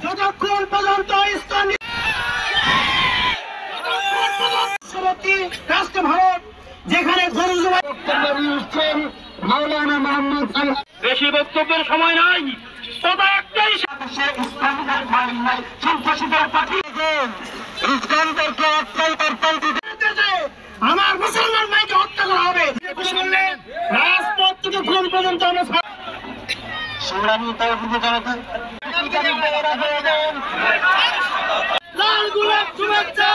যতক্ষণ পর্যন্ত রাষ্ট্র ভারত যেখানে মাওলানা মোহাম্মদ বেশি বক্তব্যের সময় নাই, তবে একটাই আমার মুসলমান ভাইকে হত্যা করা হবে। রাজপথ থেকে কোন পর্যন্ত আমরা লাল গোলাপ শুভেচ্ছা।